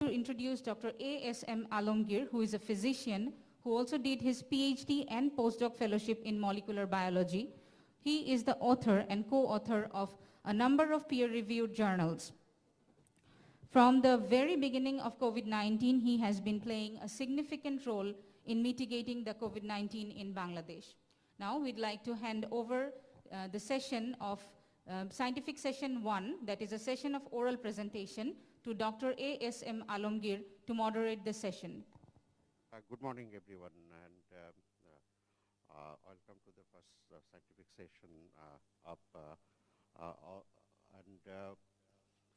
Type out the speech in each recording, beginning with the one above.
To introduce Dr. A.S.M. Alamgir, who is a physician who also did his PhD and postdoc fellowship in molecular biology. He is the author and co-author of a number of peer-reviewed journals. From the very beginning of COVID-19, he has been playing a significant role in mitigating the COVID-19 in Bangladesh. Now we'd like to hand over the session of Scientific Session 1, that is a session of oral presentation, to Dr. A.S.M. Alamgir to moderate the session. Good morning, everyone, and welcome to the first scientific session of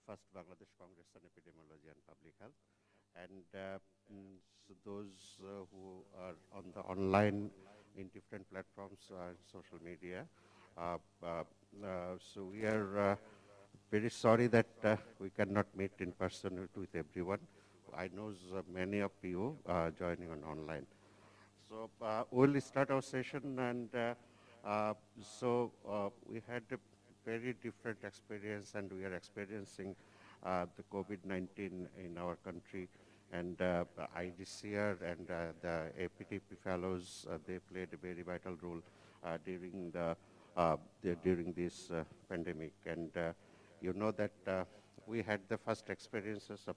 first Bangladesh Congress on Epidemiology and Public Health. And so those who are on the online in different platforms, social media, so we are very sorry that we cannot meet in person with everyone. I know many of you joining on online. So we'll start our session, and we had a very different experience, and we are experiencing the COVID-19 in our country, and IDCR and the APTP fellows, they played a very vital role during this pandemic. And you know that we had the first experiences of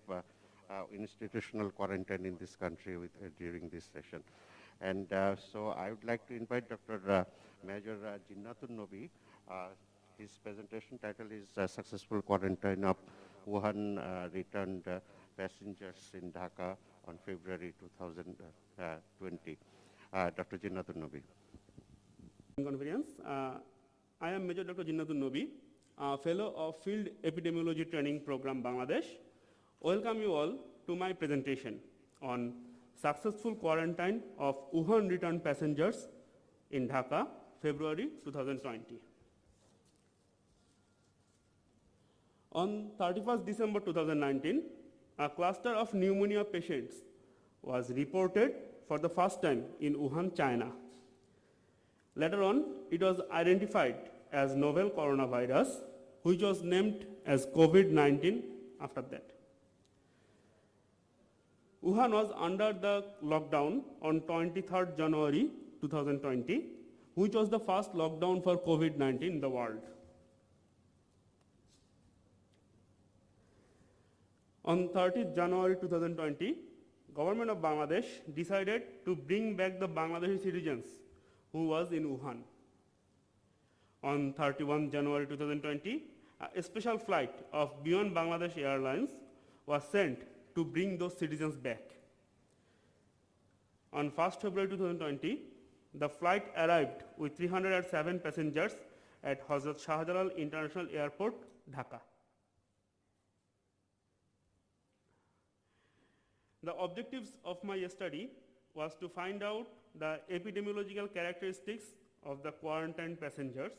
institutional quarantine in this country during this session. And so I would like to invite Dr. Major Jinnatul Nobi. His presentation title is Successful Quarantine of Wuhan Returned Passengers in Dhaka on February 2020. Dr. Jinnatul Nobi. Conference. I am Major Dr. Jinnatul Nobi, Fellow of Field Epidemiology Training Program, Bangladesh. Welcome you all to my presentation on successful quarantine of Wuhan returned passengers in Dhaka, February 2020. On 31st December 2019, a cluster of pneumonia patients was reported for the first time in Wuhan, China. Later on, it was identified as novel coronavirus, which was named as COVID-19 after that. Wuhan was under the lockdown on 23rd January 2020, which was the first lockdown for COVID-19 in the world. On 30th January 2020, government of Bangladesh decided to bring back the Bangladeshi citizens who was in Wuhan. On 31 January 2020, a special flight of Beyond Bangladesh Airlines was sent to bring those citizens back. On 1st February 2020, the flight arrived with 307 passengers at Hazrat Shahjalal International Airport, Dhaka. The objectives of my study was to find out the epidemiological characteristics of the quarantined passengers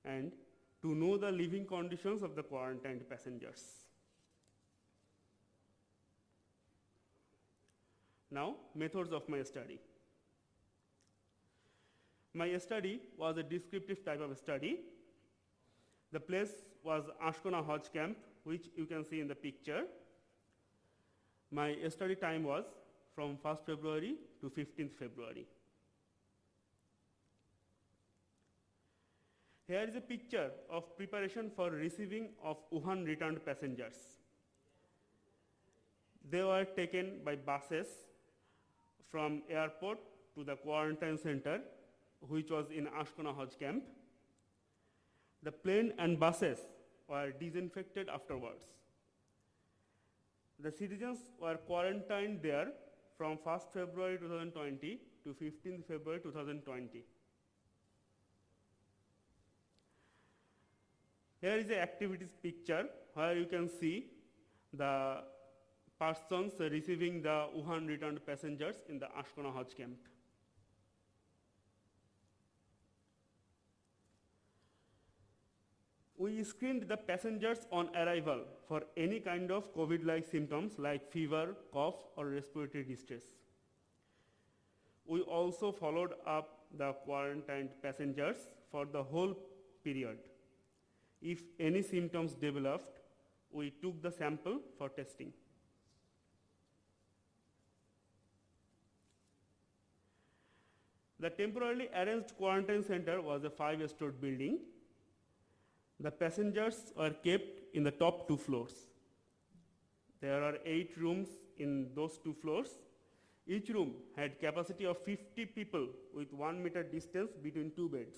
and to know the living conditions of the quarantined passengers. Now, methods of my study. My study was a descriptive type of study. The place was Ashkona Hajj camp, which you can see in the picture. My study time was from 1st February to 15th February. Here is a picture of preparation for receiving of Wuhan returned passengers. They were taken by buses from airport to the quarantine center, which was in Ashkona Hajj camp. The plane and buses were disinfected afterwards. The citizens were quarantined there from 1st February 2020 to 15th February 2020. Here is the activities picture where you can see the persons receiving the Wuhan returned passengers in the Ashkona Hajj camp. We screened the passengers on arrival for any kind of COVID-like symptoms like fever, cough, or respiratory distress. We also followed up the quarantined passengers for the whole period. If any symptoms developed, we took the sample for testing. The temporarily arranged quarantine center was a 5-story building. The passengers were kept in the top 2 floors. There are 8 rooms in those 2 floors. Each room had capacity of 50 people with 1 meter distance between 2 beds.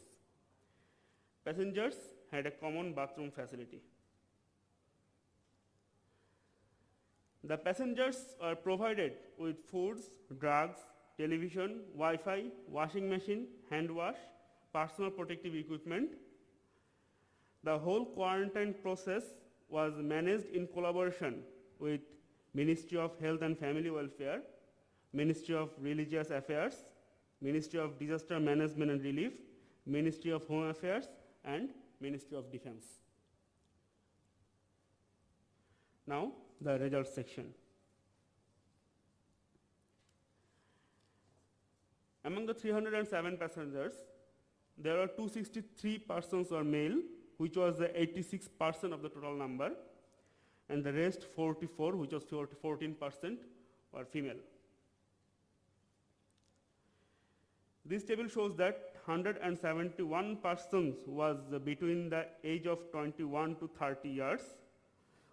Passengers had a common bathroom facility. The passengers are provided with foods, drugs, television, Wi-Fi, washing machine, hand wash, personal protective equipment. The whole quarantine process was managed in collaboration with Ministry of Health and Family Welfare, Ministry of Religious Affairs, Ministry of Disaster Management and Relief, Ministry of Home Affairs, and Ministry of Defense. Now, the results section. Among the 307 passengers, there are 263 persons were male, which was the 86% of the total number, and the rest 44, which was 14%, were female. This table shows that 171 persons was between the age of 21 to 30 years,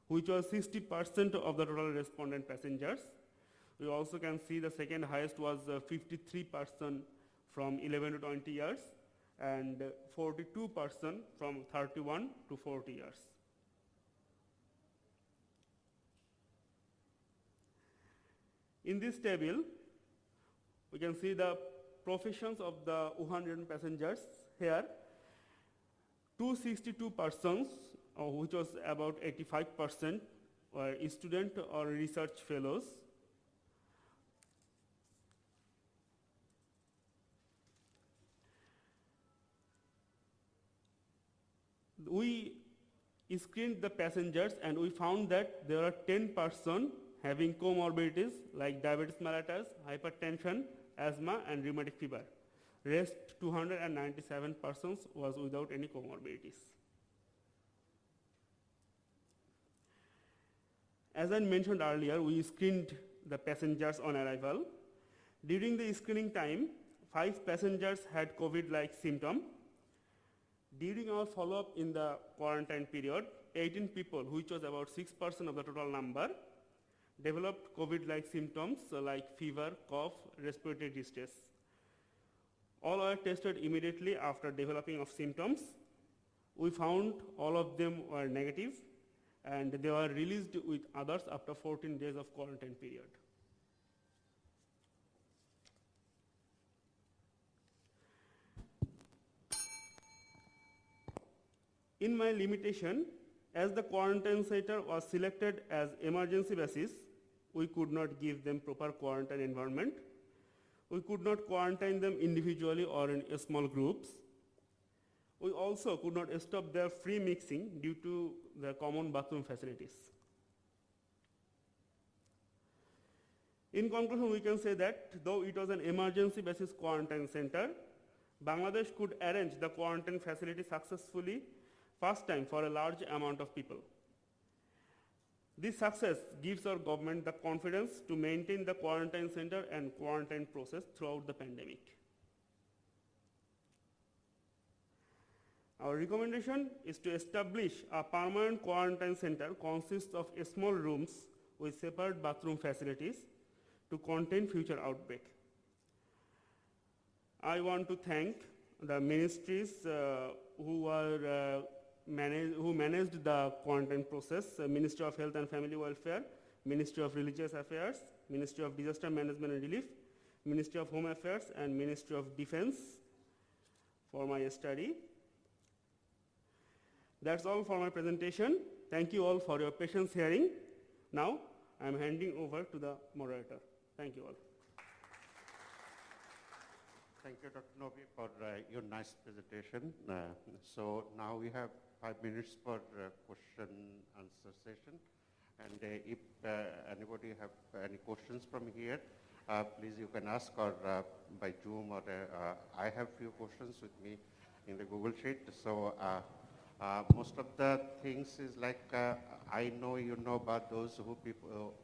which was 60% of the total respondent passengers. We also can see the second highest was 53% from 11 to 20 years and 42% from 31 to 40 years. In this table, we can see the professions of the Wuhan passengers here. 262 persons, which was about 85%, were student or research fellows. We screened the passengers and we found that there are 10 persons having comorbidities like diabetes mellitus, hypertension, asthma, and rheumatic fever. Rest 297 persons was without any comorbidities. As I mentioned earlier, we screened the passengers on arrival. During the screening time, 5 passengers had COVID-like symptoms. During our follow-up in the quarantine period, 18 people, which was about 6% of the total number, developed COVID-like symptoms like fever, cough, respiratory distress. All were tested immediately after developing of symptoms. We found all of them were negative and they were released with others after 14 days of quarantine period. In my limitation, as the quarantine center was selected as emergency basis, we could not give them proper quarantine environment. We could not quarantine them individually or in small groups. We also could not stop their free mixing due to the common bathroom facilities. In conclusion, we can say that though it was an emergency basis quarantine center, Bangladesh could arrange the quarantine facility successfully first time for a large amount of people. This success gives our government the confidence to maintain the quarantine center and quarantine process throughout the pandemic. Our recommendation is to establish a permanent quarantine center consists of small rooms with separate bathroom facilities to contain future outbreak. I want to thank the ministries who managed the quarantine process, Ministry of Health and Family Welfare, Ministry of Religious Affairs, Ministry of Disaster Management and Relief, Ministry of Home Affairs, and Ministry of Defense for my study. That's all for my presentation. Thank you all for your patience hearing. Now, I'm handing over to the moderator. Thank you all. Thank you, Dr. Nobi, for your nice presentation. So now we have 5 minutes for question answer session. And if anybody have any questions from here, please you can ask or by Zoom or I have few questions with me in the Google Sheet. So most of the things is like I know you know about those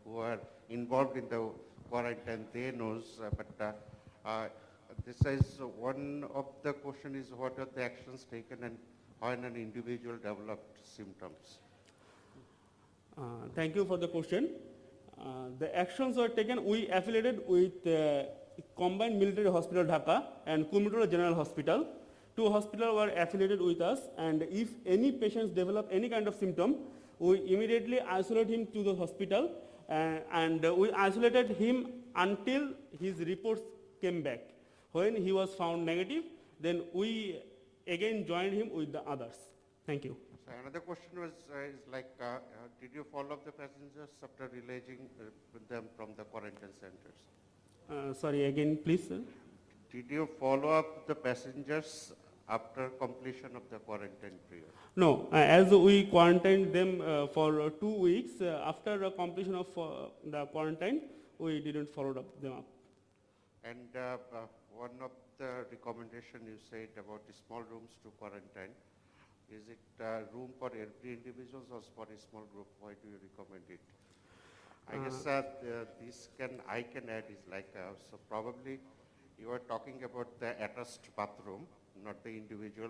who are involved in the quarantine, they knows, but This is one of the question is what are the actions taken and when an individual developed symptoms? Thank you for the question. The actions were taken, we affiliated with Combined Military Hospital Dhaka and Kumutula General Hospital. Two hospitals were affiliated with us, and if any patients develop any kind of symptom, we immediately isolate him to the hospital, and we isolated him until his reports came back. When he was found negative, then we again joined him with the others. Thank you. So another question was is like, did you follow up the passengers after releasing with them from the quarantine centers? Sorry, again, please, sir. Did you follow up the passengers after completion of the quarantine period? No, as we quarantined them for 2 weeks, after the completion of the quarantine, we didn't follow up them up. And one of the recommendation you said about the small rooms to quarantine, is it room for every individuals or for a small group? Why do you recommend it? I guess I can add is like, so probably you are talking about the attached bathroom, not the individual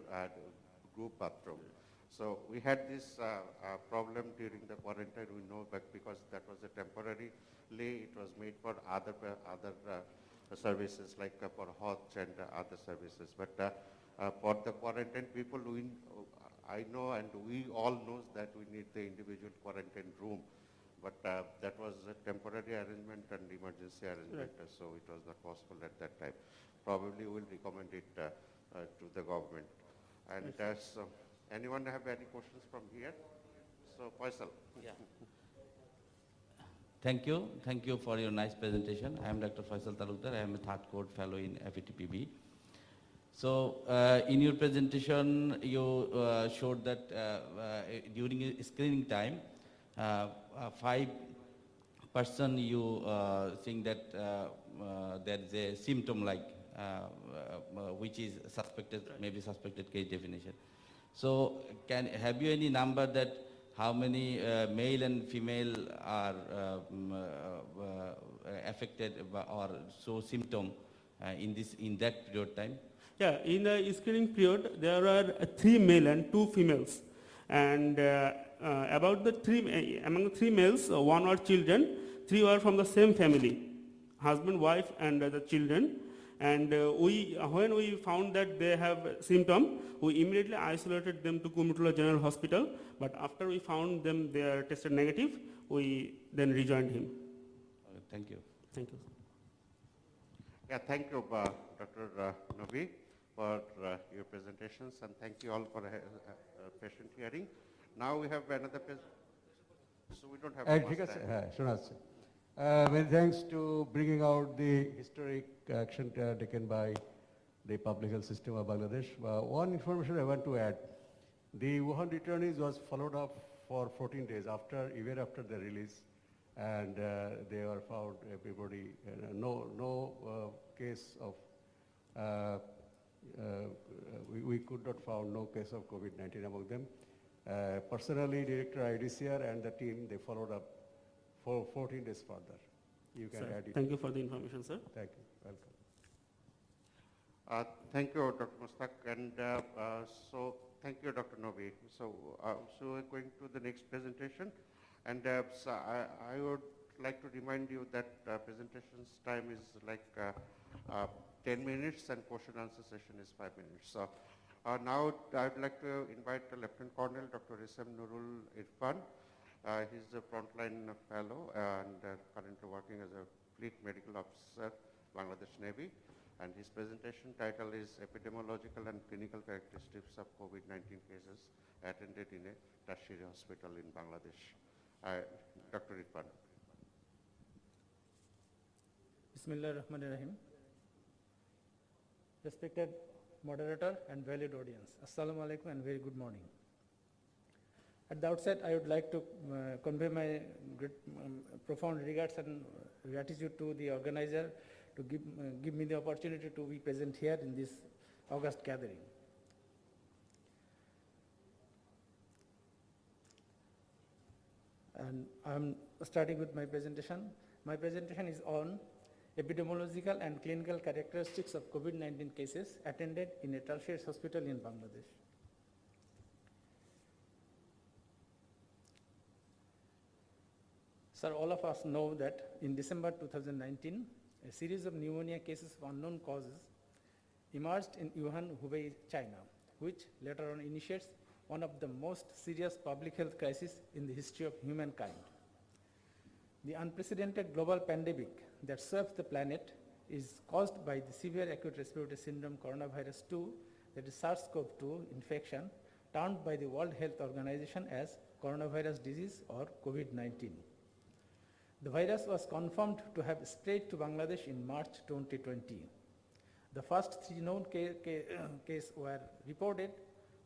group bathroom. So we had this problem during the quarantine, we know, but because that was a temporarily, it was made for other services like for Hajj and other services. But for the quarantine people, I know and we all know that we need the individual quarantine room. But that was a temporary arrangement and emergency arrangement, right. So it was not possible at that time. Probably we'll recommend it to the government. And so anyone have any questions from here? So Faisal. Yeah. Thank you for your nice presentation. I am Dr. Faisal Talukdar. I am a third cohort fellow in FETPB. So in your presentation, you showed that during a screening time, 5% you think that there is a symptom like which is suspected, maybe suspected case definition. So have you any number that how many male and female are affected or show symptom in that period of time? Yeah, in the screening period, there are 3 male and 2 females. And about the among the 3 males, 1 were children, 3 were from the same family, husband, wife, and the children. And when we found that they have symptom, we immediately isolated them to Kumutula General Hospital. But after we found them, they are tested negative, we then rejoined him. Thank you. Thank you. Yeah, thank you, Dr. Novi, for your presentations, and thank you all for patient hearing. Now we have another so we don't have many thanks to bringing out the historic action taken by the public health system of Bangladesh. One information I want to add, the Wuhan returnees was followed up for 14 days even after the release, and they were found everybody, no case of, we could not found no case of COVID-19 among them. Personally, Director IDCR and the team, they followed up for 14 days further. You can add it. Thank you for the information, sir. Thank you. Welcome. Thank you, Dr. Mustak, and so thank you, Dr. Novi. So we're going to the next presentation, and so I would like to remind you that presentations time is like 10 minutes and question answer session is 5 minutes. So now I'd like to invite Lieutenant Colonel Dr. Isam Nurul Irfan. He's a frontline fellow and currently working as a fleet medical officer, Bangladesh Navy. And his presentation title is Epidemiological and Clinical Characteristics of COVID-19 Cases Attended in a Tertiary Hospital in Bangladesh. Dr. Irfan. Bismillah ar-Rahman ar-Rahim. Respected moderator and valued audience, Assalamu alaikum and very good morning. At the outset, I would like to convey my profound regards and gratitude to the organizer to give me the opportunity to be present here in this August gathering. And I'm starting with my presentation. My presentation is on epidemiological and clinical characteristics of COVID-19 cases attended in a tertiary hospital in Bangladesh. Sir, all of us know that in December 2019, a series of pneumonia cases of unknown causes emerged in Wuhan, Hubei, China, which later on initiates one of the most serious public health crises in the history of humankind. The unprecedented global pandemic that swept the planet is caused by the severe acute respiratory syndrome coronavirus 2, that is SARS-CoV-2 infection, termed by the World Health Organization as coronavirus disease or COVID-19. The virus was confirmed to have spread to Bangladesh in March 2020. The first 3 known cases were reported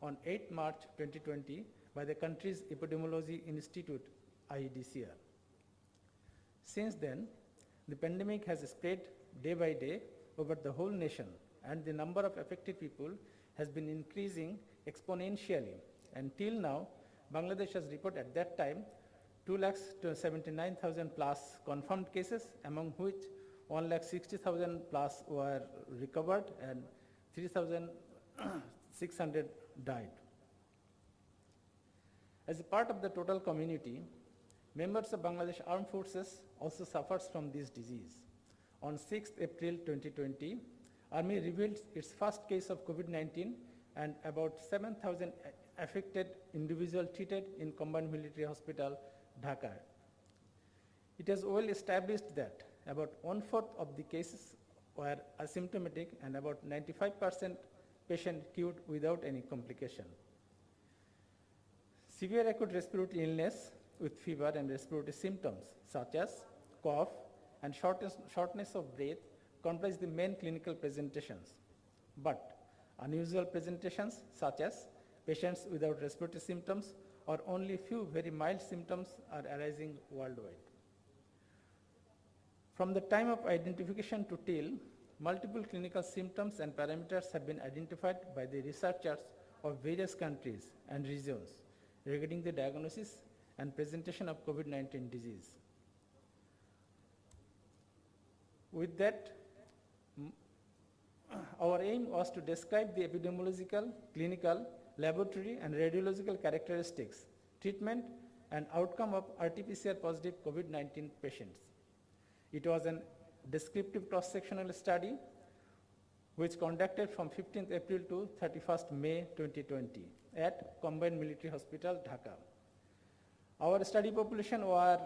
on 8 March 2020 by the country's Epidemiology Institute, IEDCR. Since then, the pandemic has spread day by day over the whole nation, and the number of affected people has been increasing exponentially. Until now, Bangladesh has reported at that time 279,000 plus confirmed cases, among which 160,000 plus were recovered and 3,600 died. As a part of the total community, members of Bangladesh Armed Forces also suffers from this disease. On 6th April 2020, Army revealed its first case of COVID-19 and about 7,000 affected individuals treated in Combined Military Hospital, Dhaka. It is well established that about 1/4 of the cases were asymptomatic and about 95% patient cured without any complication. Severe acute respiratory illness with fever and respiratory symptoms such as cough and shortness of breath comprise the main clinical presentations. But unusual presentations such as patients without respiratory symptoms or only few very mild symptoms are arising worldwide. From the time of identification to till, multiple clinical symptoms and parameters have been identified by the researchers of various countries and regions regarding the diagnosis and presentation of COVID-19 disease. With that, our aim was to describe the epidemiological, clinical, laboratory and radiological characteristics, treatment and outcome of RT-PCR positive COVID-19 patients. It was a descriptive cross-sectional study which conducted from 15th April to 31st May 2020 at Combined Military Hospital, Dhaka. Our study population were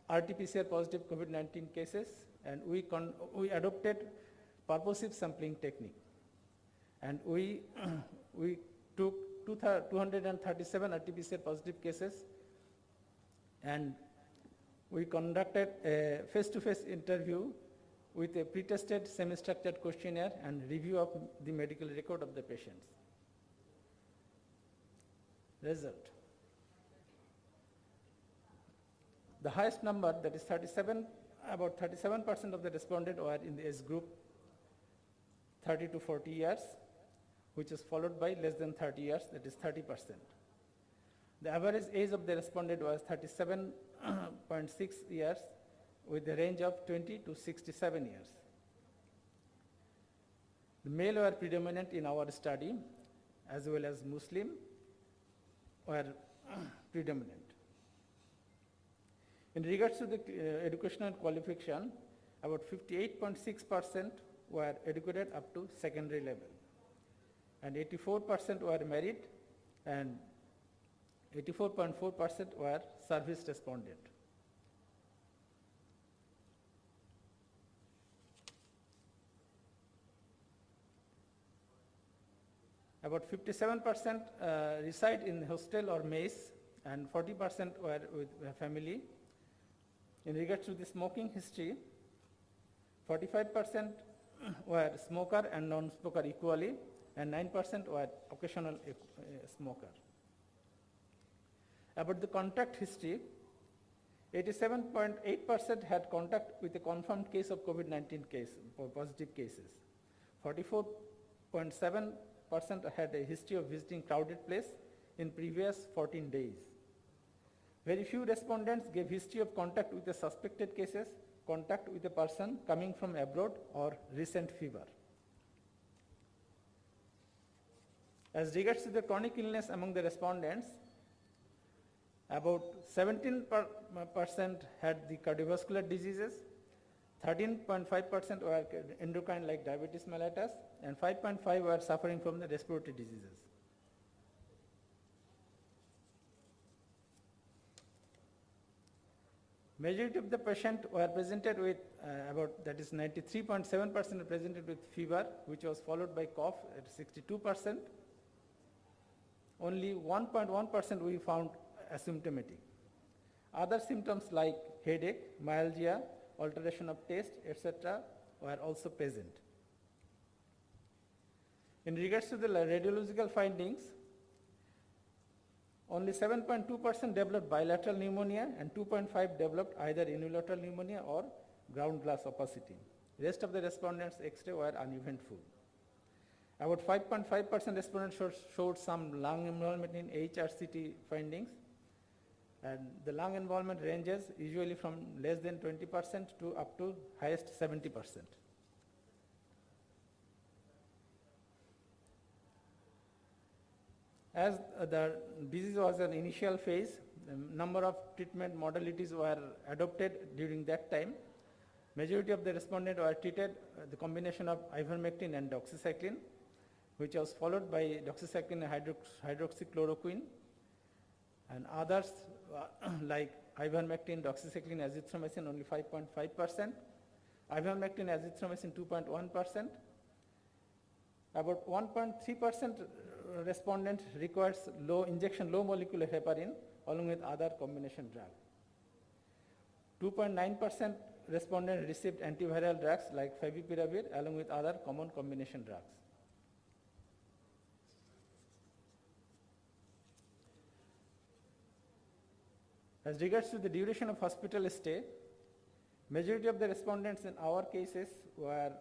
RT-PCR positive COVID-19 cases, and we adopted purposive sampling technique. And we took 237 RT-PCR positive cases, and we conducted a face-to-face interview with a pre-tested semi-structured questionnaire and review of the medical record of the patients. Result. The highest number, that is 37, about 37% of the respondents were in the age group 30 to 40 years, which is followed by less than 30 years, that is 30%. The average age of the respondent was 37.6 years with a range of 20 to 67 years. The male were predominant in our study, as well as Muslim were predominant. In regards to the educational qualification, about 58.6% were educated up to secondary level, and 84% were married, and 84.4% were service respondent. About 57% reside in hostel or mess, and 40% were with family. In regards to the smoking history, 45% were smoker and non-smoker equally, and 9% were occasional smoker. About the contact history, 87.8% had contact with a confirmed case of COVID-19 case or positive cases. 44.7% had a history of visiting crowded place in previous 14 days. Very few respondents gave history of contact with the suspected cases, contact with a person coming from abroad or recent fever. As regards to the chronic illness among the respondents, about 17% had the cardiovascular diseases, 13.5% were endocrine like diabetes mellitus, and 5.5% were suffering from the respiratory diseases. Majority of the patient were presented with that is 93.7% presented with fever, which was followed by cough at 62%. Only 1.1% we found asymptomatic. Other symptoms like headache, myalgia, alteration of taste, etc. were also present. In regards to the radiological findings, only 7.2% developed bilateral pneumonia and 2.5% developed either unilateral pneumonia or ground glass opacity. Rest of the respondents' X-ray were uneventful. About 5.5% respondents showed some lung involvement in HRCT findings, and the lung involvement ranges usually from less than 20% to up to highest 70%. As the disease was an initial phase, a number of treatment modalities were adopted during that time. Majority of the respondents were treated the combination of ivermectin and doxycycline, which was followed by doxycycline and hydroxychloroquine, and others like ivermectin, doxycycline, azithromycin only 5.5%, ivermectin, azithromycin 2.1%. About 1.3% respondent requires low molecular heparin along with other combination drug. 2.9% respondent received antiviral drugs like favipiravir along with other common combination drugs. As regards to the duration of hospital stay, majority of the respondents in our cases were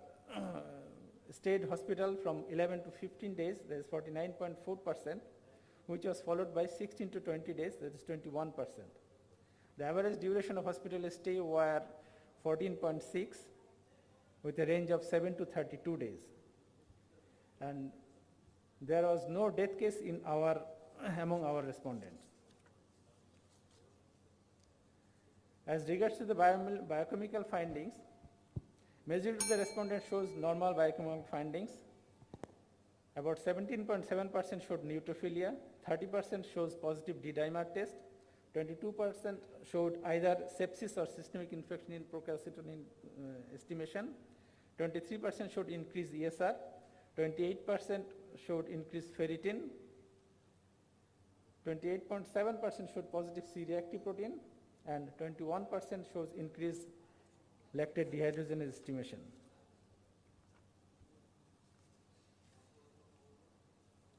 stayed hospital from 11 to 15 days, that is 49.4%, which was followed by 16 to 20 days, that is 21%. The average duration of hospital stay were 14.6 with a range of 7 to 32 days. And there was no death case in among our respondents. As regards to the biochemical findings, majority of the respondents shows normal biochemical findings. About 17.7% showed neutrophilia, 30% shows positive D-dimer test, 22% showed either sepsis or systemic infection in procalcitonin estimation, 23% showed increased ESR, 28% showed increased ferritin, 28.7% showed positive C-reactive protein, and 21% shows increased lactate dehydrogenase estimation.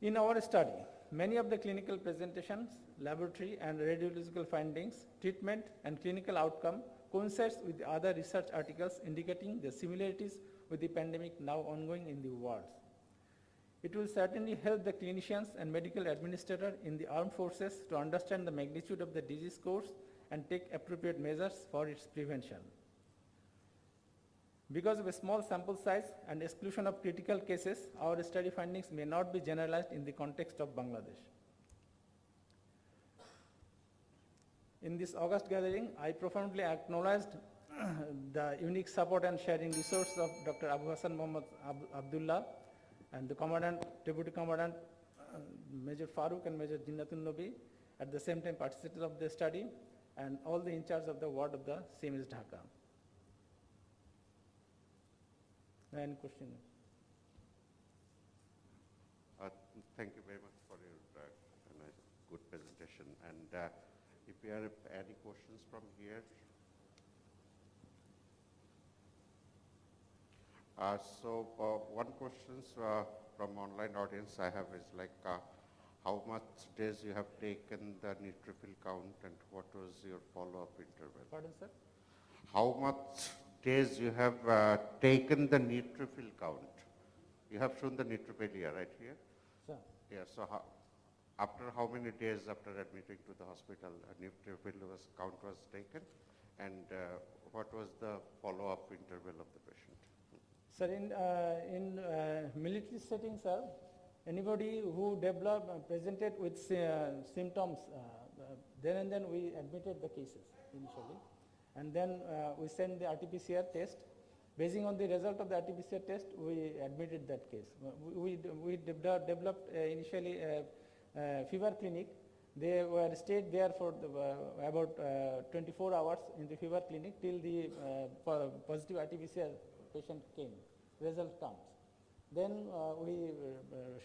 In our study, many of the clinical presentations, laboratory and radiological findings, treatment and clinical outcome coincides with other research articles indicating the similarities with the pandemic now ongoing in the world. It will certainly help the clinicians and medical administrators in the armed forces to understand the magnitude of the disease course and take appropriate measures for its prevention. Because of a small sample size and exclusion of critical cases, our study findings may not be generalized in the context of Bangladesh. In this August gathering, I profoundly acknowledged the unique support and sharing resource of Dr. Abu Hassan Muhammad Abdullah and the Commandant, Deputy Commandant Major Farooq and Major Jinnatun Nabi, at the same time participants of the study, and all the in charge of the ward of the CMS Dhaka. Any question? Thank you very much for your nice, good presentation. And if you have any questions from here. One question from online audience I have is like, how much days you have taken the neutrophil count and what was your follow-up interval? Pardon, sir? How much days you have taken the neutrophil count? You have shown the neutropenia right here? Sir. Yeah, so after how many days after admitting to the hospital, a neutrophil count was taken? and what was the follow-up interval of the patient? Sir, in military settings, sir, anybody who presented with symptoms, then and then we admitted the cases initially, and then we sent the RT-PCR test. Basing on the result of the RT-PCR test, we admitted that case. We developed initially a fever clinic. They were stayed there for about 24 hours in the fever clinic till the positive RT-PCR patient came, result comes. Then we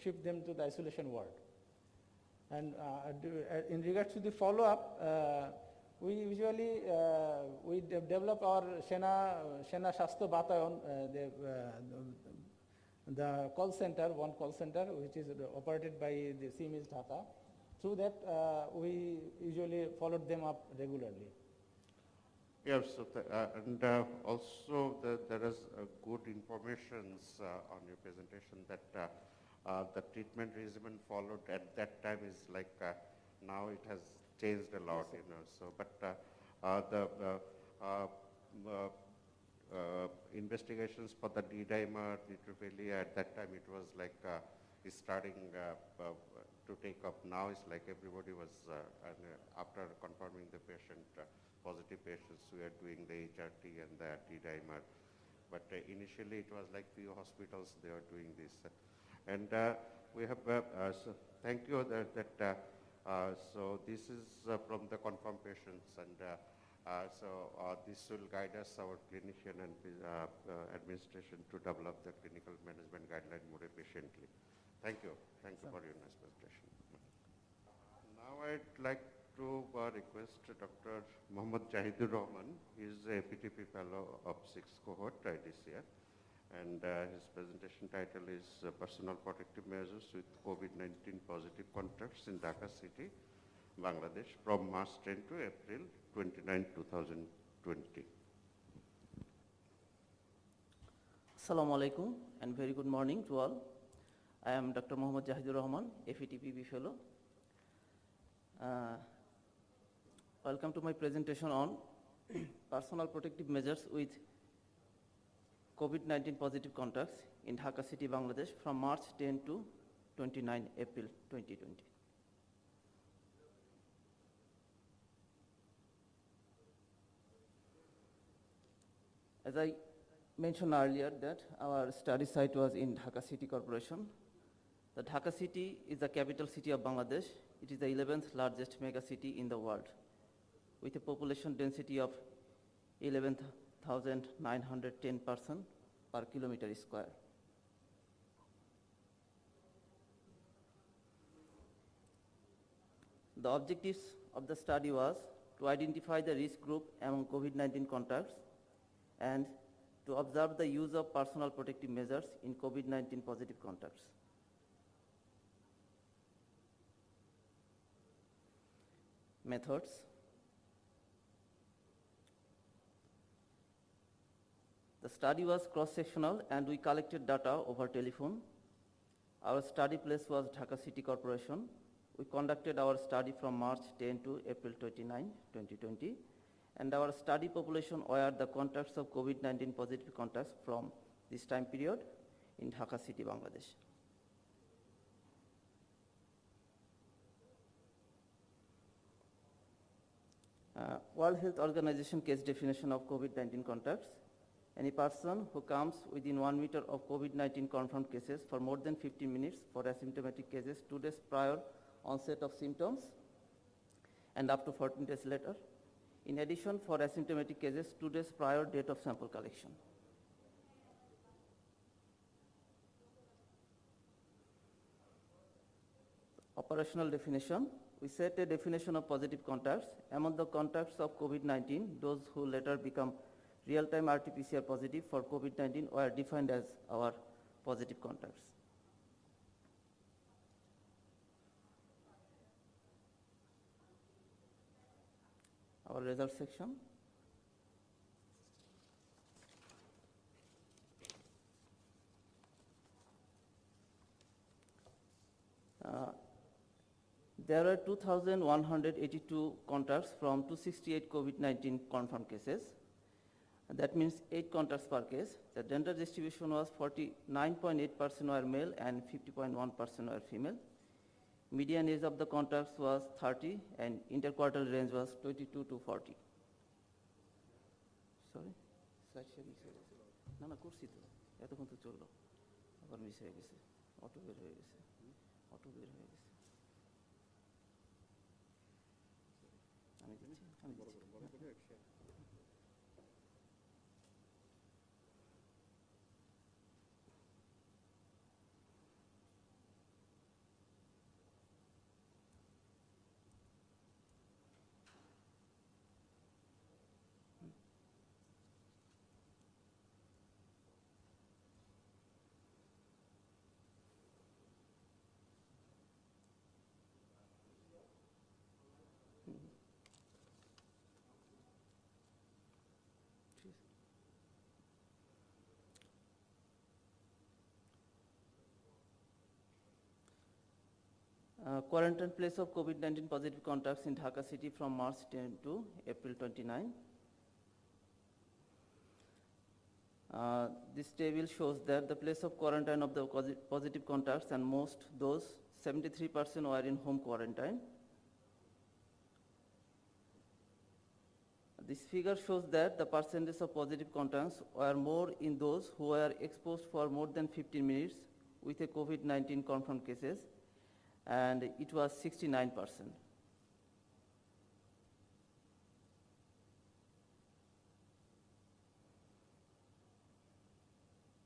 shift them to the isolation ward. And in regards to the follow-up, we usually develop our Shena Shastro Batayon, the call center, one call center, which is operated by the CMS Dhaka. Through that, we usually followed them up regularly. Yes, so and also there is good information on your presentation that the treatment regimen followed at that time is like now it has changed a lot, Yes, you know. So, but investigations for the D-dimer, neutropenia, at that time it was like starting to take up. Now it's like everybody was, and after confirming the patient, positive patients, we are doing the HRT and the D-dimer. But initially it was like few hospitals, they are doing this. And we have, so thank you so this is from the confirmed patients, and so this will guide us, our clinician and administration, to develop the clinical management guideline more efficiently. Thank you. Thank you for your nice presentation. Now I'd like to request Dr. Mohammad Jahidur Rahman. He is a FETP fellow of 6th cohort this year, and his presentation title is Personal Protective Measures with COVID-19 Positive Contacts in Dhaka City, Bangladesh, from March 10 to April 29, 2020. Assalamu alaikum and very good morning to all. I am Dr. Mohammad Jahidur Rahman, FETPB fellow. Welcome to my presentation on personal protective measures with COVID-19 positive contacts in Dhaka City, Bangladesh from March 10 to 29 April 2020. As I mentioned earlier that our study site was in Dhaka City Corporation. The Dhaka City is the capital city of Bangladesh. It is the 11th largest mega city in the world, with a population density of 11,910 persons per kilometer square. The objectives of the study was to identify the risk group among COVID-19 contacts and to observe the use of personal protective measures in COVID-19 positive contacts. Methods. The study was cross-sectional and we collected data over telephone. Our study place was Dhaka City Corporation. We conducted our study from March 10 to April 29, 2020. And our study population were the contacts of COVID-19 positive contacts from this time period in Dhaka City, Bangladesh. World Health Organization case definition of COVID-19 contacts. Any person who comes within 1 meter of COVID-19 confirmed cases for more than 15 minutes for asymptomatic cases 2 days prior onset of symptoms and up to 14 days later. In addition, for asymptomatic cases 2 days prior date of sample collection. Operational definition. We set a definition of positive contacts. Among the contacts of COVID-19, those who later become real-time RT-PCR positive for COVID-19 were defined as our positive contacts. Our result section. There are 2,182 contacts from 268 COVID-19 confirmed cases. That means 8 contacts per case. The gender distribution was 49.8% were male and 50.1% were female. Median age of the contacts was 30 and interquartile range was 22 to 40. Sorry? Slide share miss হয়ে গেছে না না করছি তো এতক্ষণ তো চললো আবার মিস হয়ে গেছে অটো বের হয়ে গেছে আমি দিচ্ছি Quarantine place of COVID-19 positive contacts in Dhaka city from March 10 to April 29. This table shows that the place of quarantine of the positive contacts and most those 73% were in home quarantine. This figure shows that the percentage of positive contacts were more in those who were exposed for more than 15 minutes with a COVID-19 confirmed cases, and it was 69%.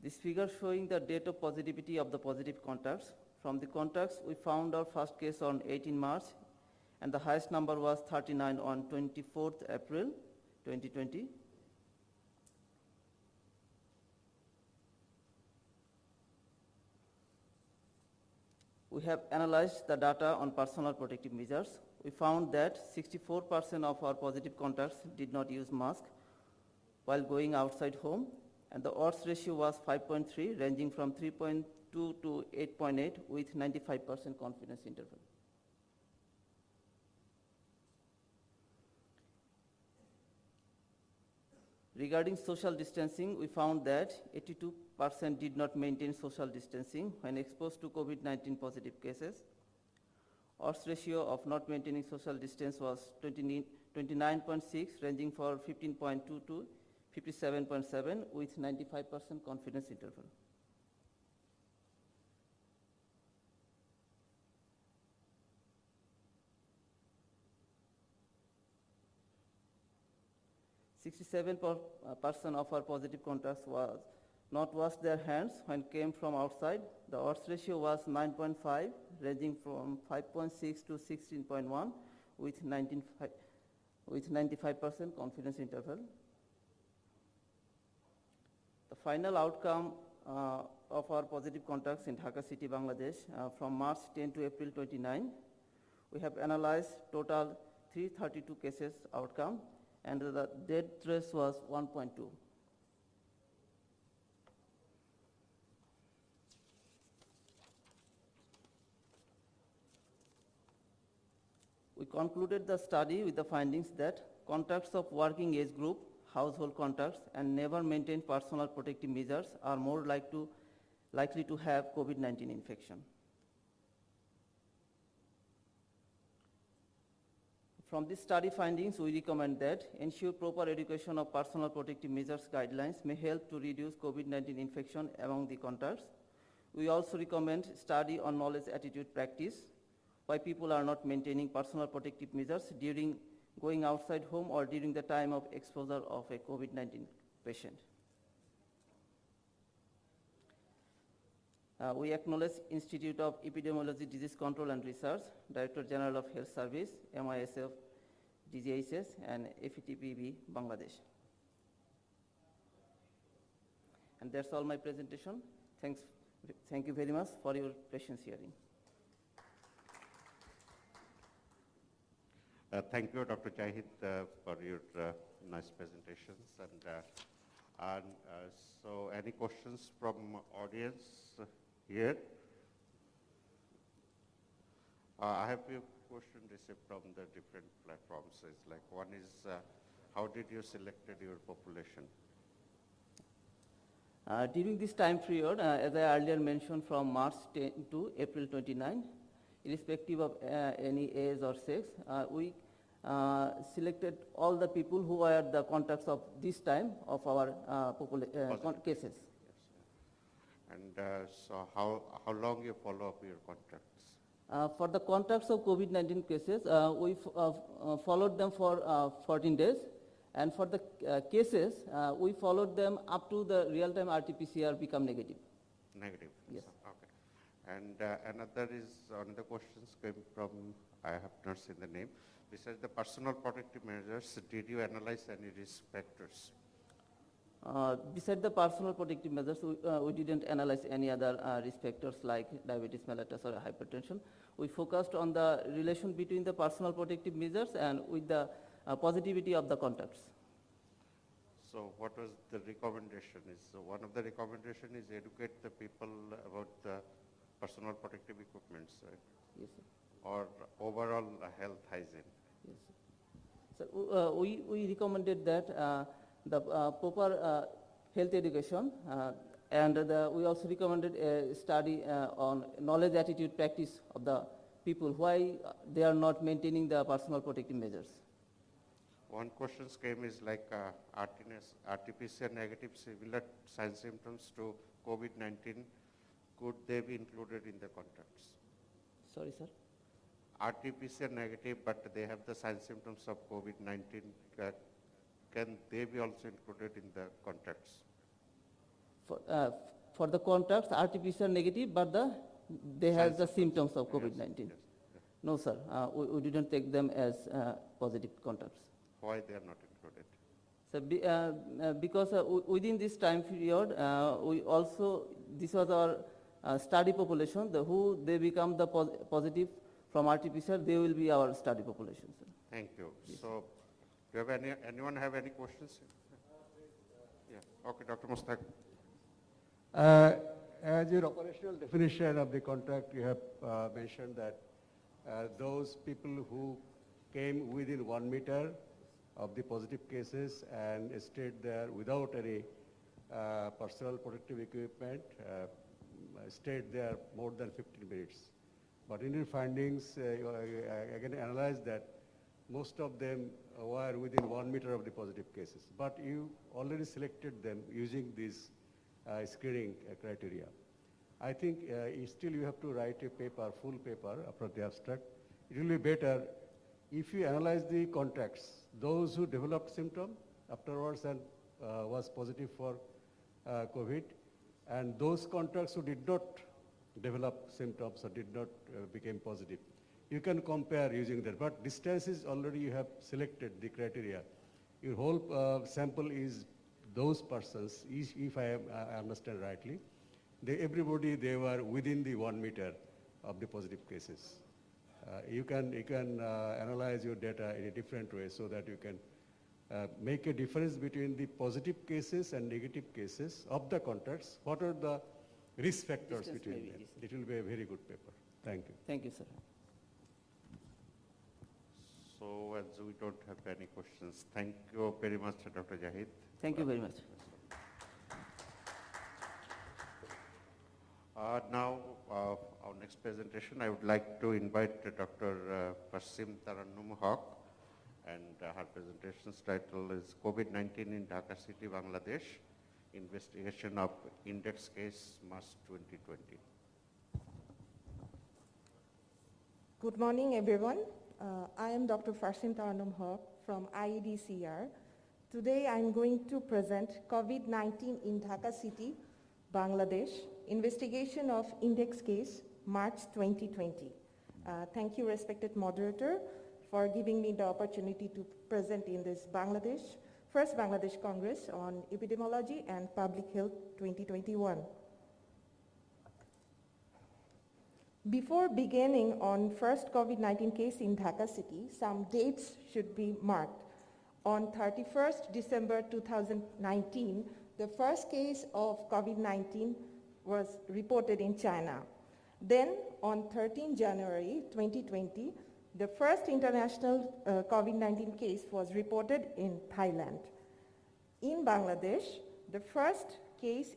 This figure showing the date of positivity of the positive contacts. From the contacts, we found our first case on 18 March, and the highest number was 39 on 24th April 2020. We have analyzed the data on personal protective measures. We found that 64% of our positive contacts did not use mask while going outside home, and the odds ratio was 5.3, ranging from 3.2 to 8.8 with 95% confidence interval. Regarding social distancing, we found that 82% did not maintain social distancing when exposed to COVID-19 positive cases. Odds ratio of not maintaining social distance was 29.6, ranging for 15.2 to 57.7 with 95% confidence interval. % of our positive contacts was not washed their hands when came from outside. The odds ratio was 9.5, ranging from 5.6 to 16.1 with 95% confidence interval. The final outcome of our positive contacts in Dhaka city, Bangladesh, from March 10 to April 29, we have analyzed total 332 cases outcome, and the death rate was 1.2. We concluded the study with the findings that contacts of working age group, household contacts, and never maintained personal protective measures are more likely to have COVID-19 infection. From these study findings, we recommend that ensure proper education of personal protective measures guidelines may help to reduce COVID-19 infection among the contacts. We also recommend study on knowledge attitude practice, why people are not maintaining personal protective measures during going outside home or during the time of exposure of a COVID-19 patient. We acknowledge Institute of Epidemiology, Disease Control and Research, Director General of Health Service, MISF, DGHS, and FETPB, Bangladesh. And that's all my presentation. Thank you very much for your patience hearing. Thank you, Dr. Jahid, for your nice presentations. And so any questions from audience here? I have question received from the different platforms is like, one is, how did you selected your population? During this time period, as I earlier mentioned, from March 10 to April 29, irrespective of any age or sex, we selected all the people who were the contacts of this time of our cases. Yes. And so how long you follow up your contacts? For the contacts of COVID-19 cases, we followed them for 14 days. And for the cases, we followed them up to the real-time RT-PCR become negative. Negative? Yes. Okay. And another questions came from, I have not seen the name. Besides the personal protective measures, did you analyze any risk factors? Besides the personal protective measures, we didn't analyze any other risk factors like diabetes mellitus or hypertension. We focused on the relation between the personal protective measures and with the positivity of the contacts. So what was the recommendation? One of the recommendation is educate the people about the personal protective equipments, right? Yes, sir. Or overall health hygiene. Yes, sir. So we recommended that the proper health education and we also recommended a study on knowledge, attitude, practice of the people, why they are not maintaining the personal protective measures. One question came is like RT-PCR negative similar signs symptoms to COVID-19, could they be included in the contacts? Sorry, sir? RT-PCR negative, but they have the signs symptoms of COVID-19, can they be also included in the contacts? For the contacts, RT-PCR negative, but they have the symptoms of COVID-19. Yes. No, sir. We didn't take them as positive contacts. Why they are not included? So because within this time period, we also, this was our study population, who they become the positive from RT-PCR, they will be our study population, sir. Thank you. Yes. So, do you have anyone have any questions? Yeah. Okay, Dr. Mustaq. As your operational definition of the contract, you have mentioned that those people who came within 1 meter of the positive cases and stayed there without any personal protective equipment, stayed there more than 15 minutes. But in your findings, you again analyzed that most of them were within 1 meter of the positive cases. But you already selected them using these screening criteria. I think still you have to write a paper, full paper after the abstract. It will be better if you analyze the contacts, those who developed symptom afterwards and was positive for COVID, and those contacts who did not develop symptoms or did not become positive. You can compare using that, but distances already you have selected the criteria. Your whole sample is those persons, if I understand rightly, everybody they were within the 1 meter of the positive cases. You can analyze your data in a different way so that you can make a difference between the positive cases and negative cases of the contacts. What are the risk factors between them? It will be a very good paper. Thank you. Thank you, sir. So, as we don't have any questions, thank you very much, Dr. Jahid. Thank you very much. Now, our next presentation, I would like to invite Dr. Farsim Tarannum Haq, and her presentation's title is COVID-19 in Dhaka City, Bangladesh, Investigation of Index Case March 2020. Good morning, everyone. I am Dr. Farsim Tarannum Haq from IEDCR. Today, I'm going to present COVID-19 in Dhaka City, Bangladesh, Investigation of Index Case, March 2020. Thank you, respected moderator, for giving me the opportunity to present in this first Bangladesh Congress on Epidemiology and Public Health 2021. Before beginning on first COVID-19 case in Dhaka City, some dates should be marked. On 31st December 2019, the first case of COVID-19 was reported in China. Then on 13 January 2020, The first international COVID-19 case was reported in Thailand. In Bangladesh, the first case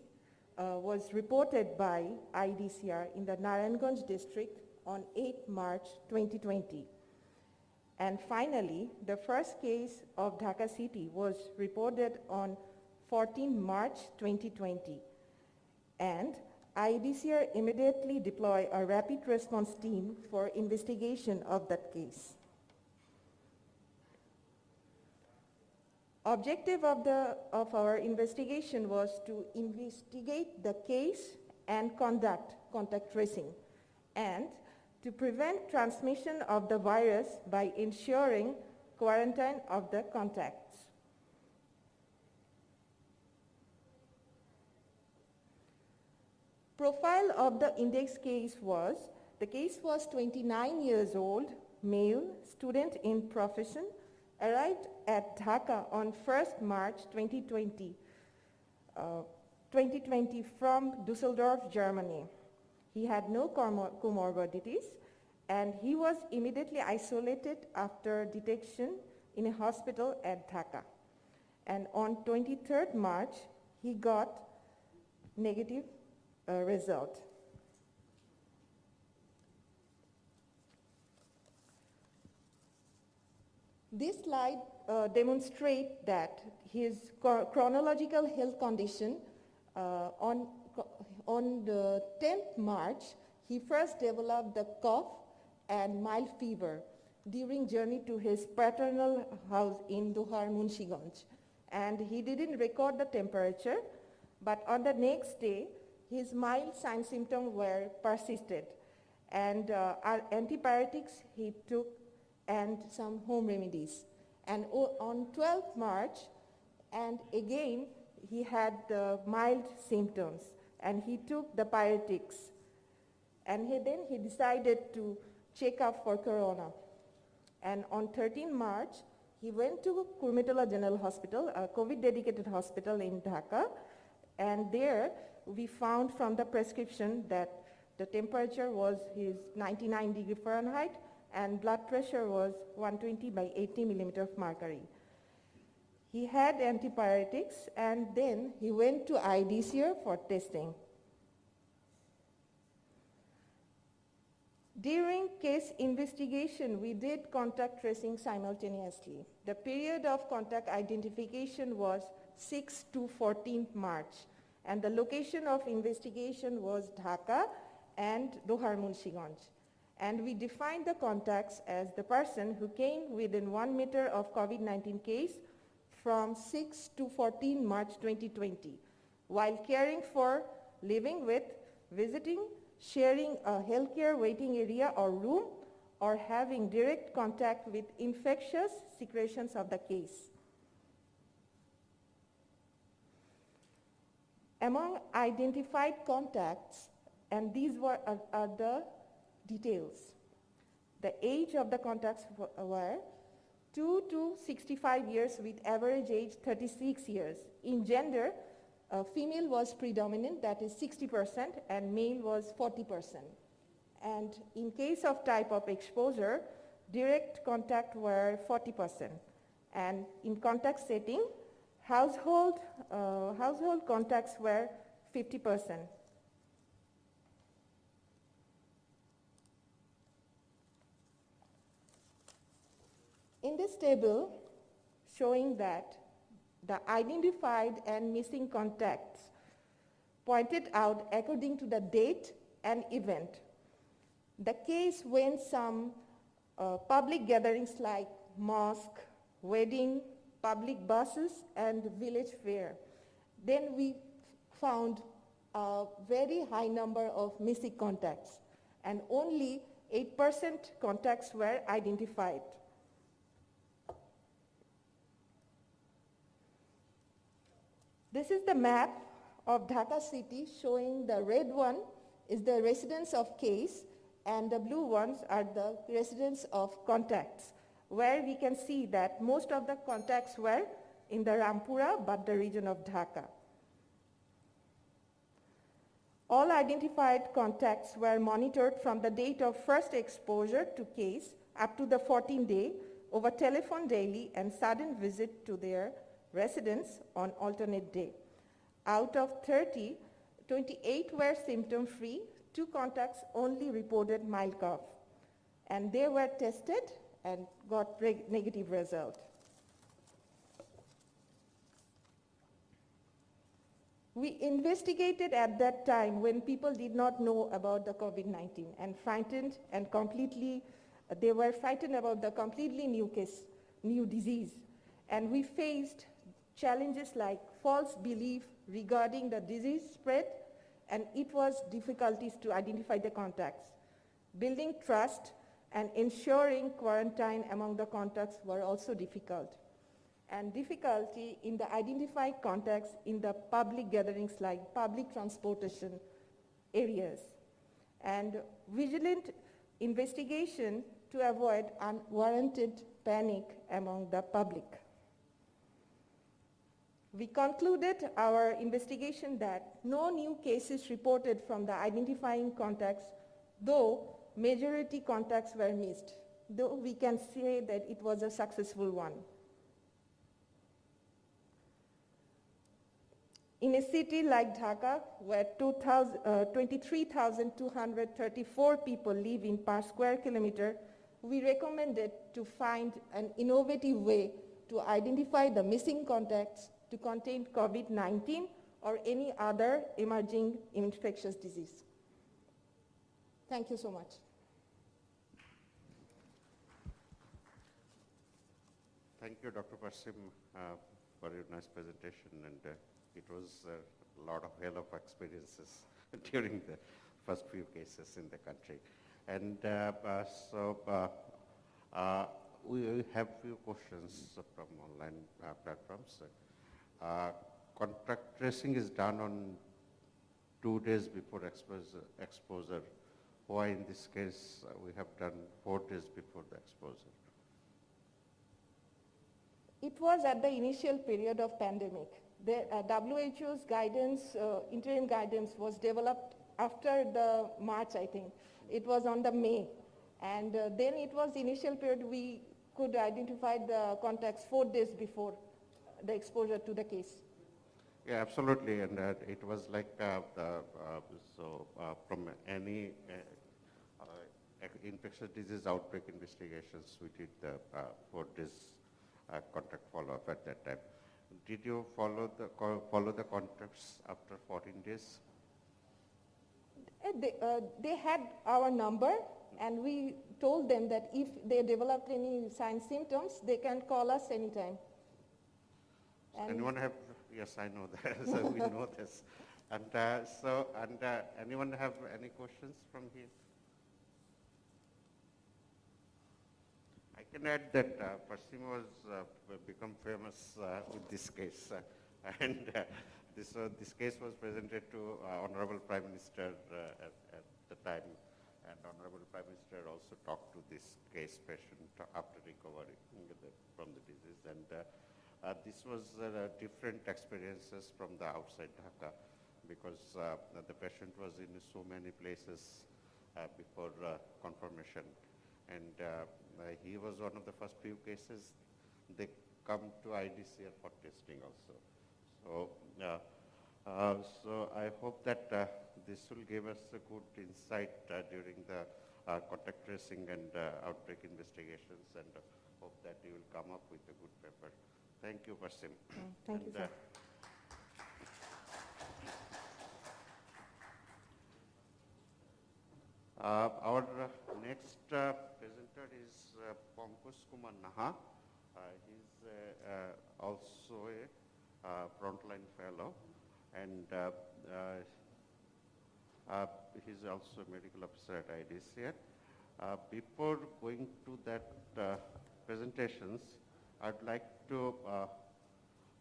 was reported by IDCR in the Narayanganj district on 8 March 2020. And finally, the first case of Dhaka city was reported on 14 March 2020. And IDCR immediately deployed a rapid response team for investigation of that case. Objective of our investigation was to investigate the case and conduct contact tracing, and to prevent transmission of the virus by ensuring quarantine of the contacts. Profile of the index case was, the case was 29 years old, male, student in profession, arrived at Dhaka on 1st March 2020 from Düsseldorf, Germany. He had no comorbidities, and he was immediately isolated after detection in a hospital at Dhaka. And on 23rd March, he got negative result. This slide demonstrates that his chronological health condition on the 10th March, he first developed the cough and mild fever during journey to his paternal house in Dohar, Munshiganj. And he didn't record the temperature, but on the next day, his mild sign symptoms were persisted. And antibiotics he took and some home remedies. And on 12th March, and again, he had the mild symptoms, and he took the pyretics. And then he decided to check up for corona. And on 13 March, he went to Kurmitola General Hospital, a COVID-dedicated hospital in Dhaka, and there we found from the prescription that the temperature was his 99 degree Fahrenheit, and blood pressure was 120 by 80 millimeter of mercury. He had antibiotics, and then he went to IDCR for testing. During case investigation, we did contact tracing simultaneously. The period of contact identification was 6 to 14th March, and the location of investigation was Dhaka and Dohar Munshiganj. And we defined the contacts as the person who came within 1 meter of COVID-19 case from 6 to 14 March 2020, while caring for, living with, visiting, sharing a healthcare waiting area or room, or having direct contact with infectious secretions of the case. Among identified contacts, and these are the details. The age of the contacts were 2 to 65 years with average age 36 years. In gender, female was predominant, that is 60%, and male was 40%. And in case of type of exposure, direct contact were 40%. And in contact setting, household contacts were 50%. In this table, showing that the identified and missing contacts pointed out according to the date and event. The case when some public gatherings like mosque, wedding, public buses, and village fair. Then we found a very high number of missing contacts, and only 8% contacts were identified. This is the map of Dhaka city showing the red one is the residence of case and the blue ones are the residence of contacts, where we can see that most of the contacts were in the Rampura, but the region of Dhaka. All identified contacts were monitored from the date of first exposure to case up to the 14th day over telephone daily and sudden visit to their residence on alternate day. Out of 30, 28 were symptom-free, 2 contacts only reported mild cough, and they were tested and got negative result. We investigated at that time when people did not know about the COVID-19 and frightened and completely, they were frightened about the completely new disease. And we faced challenges like false belief regarding the disease spread, and it was difficulties to identify the contacts. Building trust and ensuring quarantine among the contacts were also difficult. And difficulty in the identifying contacts in the public gatherings like public transportation areas. And vigilant investigation to avoid unwarranted panic among the public. We concluded our investigation that no new cases reported from the identifying contacts, though majority contacts were missed, though we can say that it was a successful one. In a city like Dhaka, where 23,234 people live in per square kilometer, we recommended to find an innovative way to identify the missing contacts to contain COVID-19 or any other emerging infectious disease. Thank you so much. Thank you, Dr. Parsim, for your nice presentation, and it was a lot of hell of experiences during the first few cases in the country. And we have few questions from online platforms. Contact tracing is done on 2 days before exposure. Why in this case we have done 4 days before the exposure? It was at the initial period of pandemic. The WHO's guidance, interim guidance was developed after the March, I think. It was on the May. And then it was initial period we could identify the contacts 4 days before the exposure to the case. Yeah, absolutely. And it was like, from any infectious disease outbreak investigations, we did the 4 days contact follow-up at that time. Did you follow the contacts after 14 days? They had our number, and we told them that if they developed any signs, symptoms, they can call us anytime. And anyone have? Yes, I know that. So we know this. And anyone have any questions from here? I can add that Parsim was become famous with this case, and this case was presented to Honorable Prime Minister at the time, and Honorable Prime Minister also talked to this case patient after recovering from the disease, and this was different experiences from the outside Dhaka, because the patient was in so many places before confirmation, and he was one of the first few cases. They come to IDCR for testing also. So I hope that this will give us a good insight during the contact tracing and outbreak investigations, and hope that you will come up with a good paper. Thank you, Parsim. thank you, sir. Our next presenter is Pankaj Kumar Naha. He's also a frontline fellow, and he's also a medical officer at IDCR. Before going to that presentations, I'd like to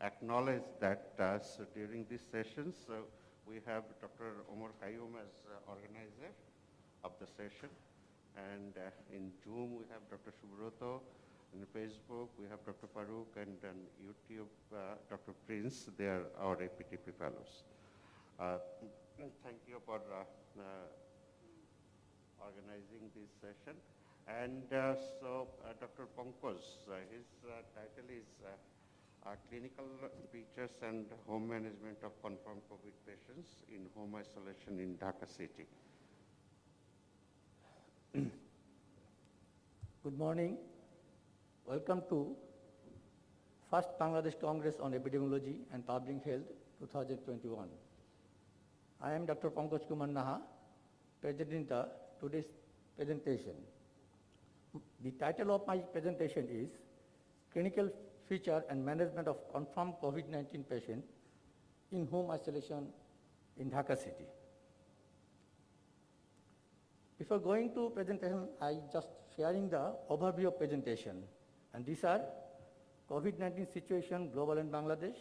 acknowledge that so during these sessions, we have Dr. Omar Khayyum as organizer of the session, and in Zoom we have Dr. Subroto, in Facebook we have Dr. Farooq, and on YouTube Dr. Prince. They are our APTP fellows. Thank you for organizing this session, And Dr. Pankaj, his title is Clinical Features and Home Management of Confirmed COVID Patients in Home Isolation in Dhaka City. Good morning. Welcome to First Bangladesh Congress on Epidemiology and Public Health 2021. I am Dr. Pankaj Kumar Naha, presenting today's presentation. The title of my presentation is Clinical Feature and Management of Confirmed COVID-19 Patient in Home Isolation in Dhaka City. Before going to presentation, I just sharing the overview of presentation. And these are COVID-19 situation, global and Bangladesh,